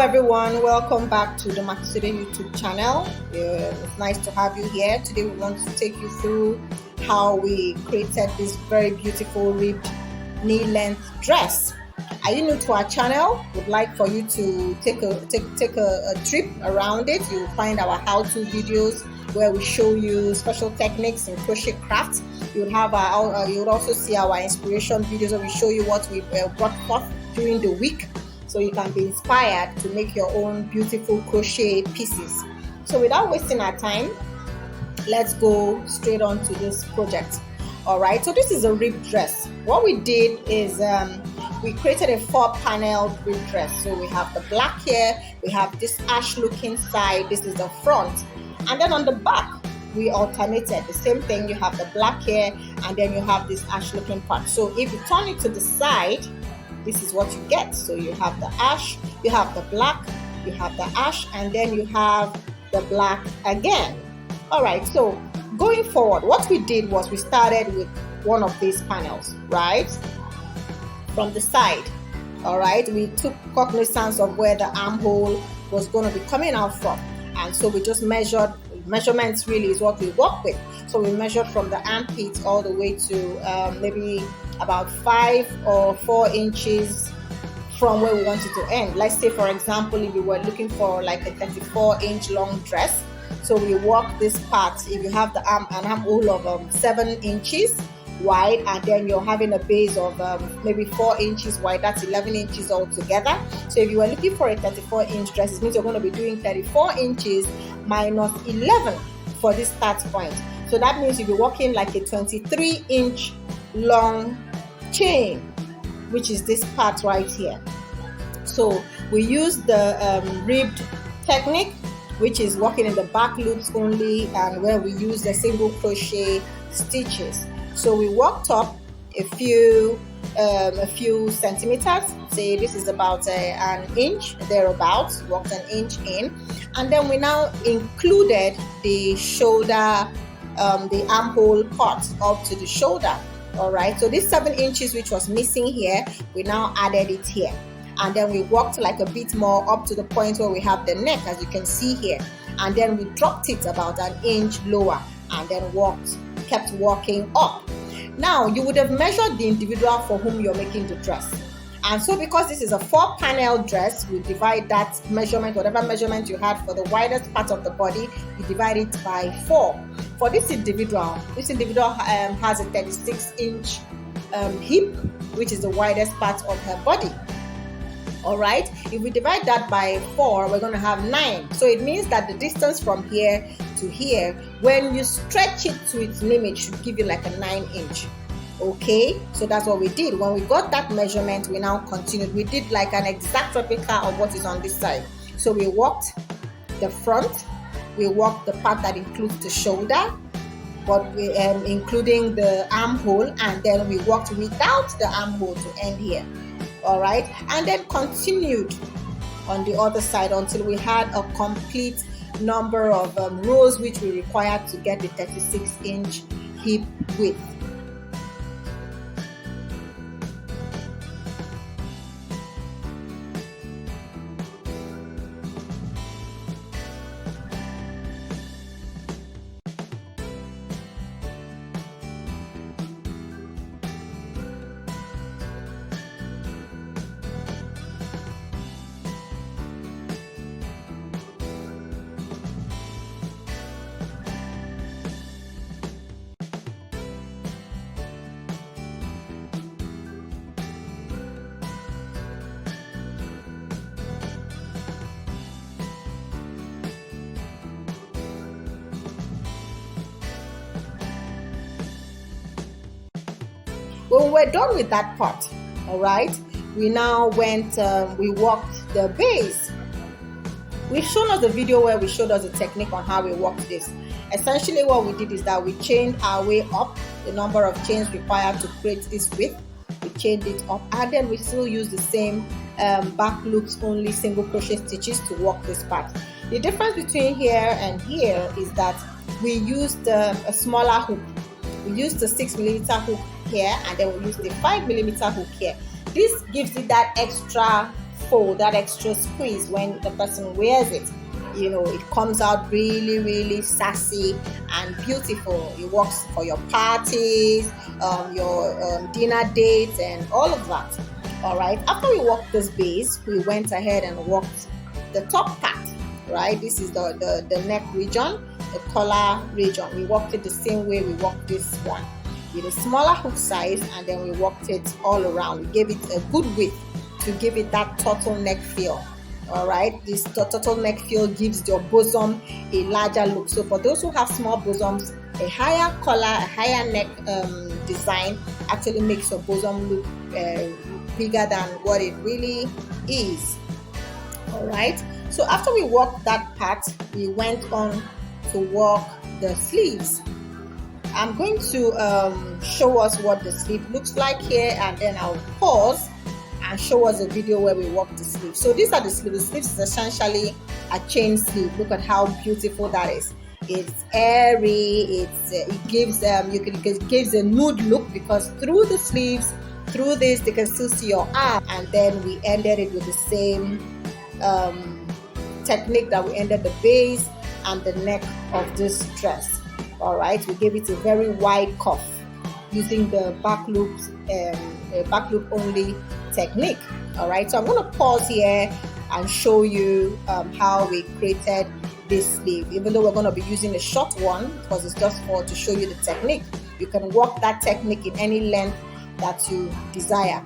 everyone, welcome back to the Makisode YouTube channel. It's nice to have you here. Today we want to take you through how we created this very beautiful ribbed knee length dress. Are you new to our channel? We'd like for you to take a trip around it. You'll find our how-to videos where we show you special techniques in crochet crafts. You'll also see our inspiration videos where we show you what we brought forth during the week, so you can be inspired to make your own beautiful crochet pieces. So without wasting our time, let's go straight on to this project. All right, so this is a ribbed dress. What we did is we created a 4-paneled ribbed dress. So we have the black here, we have this ash looking side, this is the front, and then on the back we alternated the same thing. You have the black here and then you have this ash looking part. So if you turn it to the side, this is what you get. So you have the ash, you have the black, you have the ash, and then you have the black again. All right, so going forward, what we did was we started with one of these panels, right, from the side. All right, we took cognizance of where the armhole was going to be coming out from, and so we just measurements really is what we work with. So we measured from the armpit all the way to maybe about 5 or 4 inches from where we wanted to end. Let's say, for example, if we were looking for like a 34-inch long dress, so we work this part. If you have an armhole of 7 inches wide, and then you're having a base of maybe 4 inches wide, that's 11 inches altogether. So if you were looking for a 34-inch dress, it means you're going to be doing 34 inches minus 11 for this start point. So that means you'll be working like a 23-inch long chain, which is this part right here. So we use the ribbed technique, which is working in the back loops only, and where we use the single crochet stitches. So we worked up a few centimeters. Say this is about an inch thereabouts. Worked an inch in, and then we now included the shoulder, the armhole part up to the shoulder. All right, so this 7 inches which was missing here, we now added it here, and then we worked like a bit more up to the point where we have the neck, as you can see here, and then we dropped it about an inch lower, and then kept working up. Now you would have measured the individual for whom you're making the dress, and so because this is a 4-panel dress, we divide that measurement, whatever measurement you had for the widest part of the body, you divide it by 4. For this individual has a 36-inch hip, which is the widest part of her body. All right, if we divide that by 4, we're going to have 9. So it means that the distance from here to here, when you stretch it to its limit, should give you like a 9-inch. Okay, so that's what we did. When we got that measurement, we now continued. We did like an exact replica of what is on this side. So we worked the front, we worked the part that includes the shoulder, but we including the armhole, and then we worked without the armhole to end here. All right, and then continued on the other side until we had a complete number of rows which we required to get the 36-inch hip width. When we're done with that part, all right, we now went, we worked the base. We've shown us the video where we showed us the technique on how we worked this. Essentially what we did is that we chained our way up the number of chains required to create this width. We chained it up, and then we still use the same back loops only single crochet stitches to work this part. The difference between here and here is that we used a smaller hook. We used the 6mm hook here, and then we use the 5mm hook here. This gives it that extra fold, that extra squeeze when the person wears it. You know, it comes out really, really sassy and beautiful. It works for your parties, your dinner dates, and all of that. All right, after we worked this base, we went ahead and worked the top part. Right, this is the neck region, the collar region. We worked it the same way we worked this one, with a smaller hook size, and then we worked it all around. We gave it a good width to give it that turtleneck feel. All right, this turtleneck feel gives your bosom a larger look. So for those who have small bosoms, a higher collar, a higher neck design actually makes your bosom look bigger than what it really is. All right, so after we worked that part, we went on to work the sleeves. I'm going to show us what the sleeve looks like here, and then I'll pause and show us a video where we work the sleeves. So these are the sleeves. The sleeves is essentially a chain sleeve. Look at how beautiful that is. It's airy. It gives it gives a nude look, because through the sleeves, through this, they can still see your arm. And then we ended it with the same technique that we ended the base and the neck of this dress. All right, we gave it a very wide cuff using the back loop only technique. All right, so I'm going to pause here and show you how we created this sleeve. Even though we're going to be using a short one, because it's just to show you the technique. You can work that technique in any length that you desire.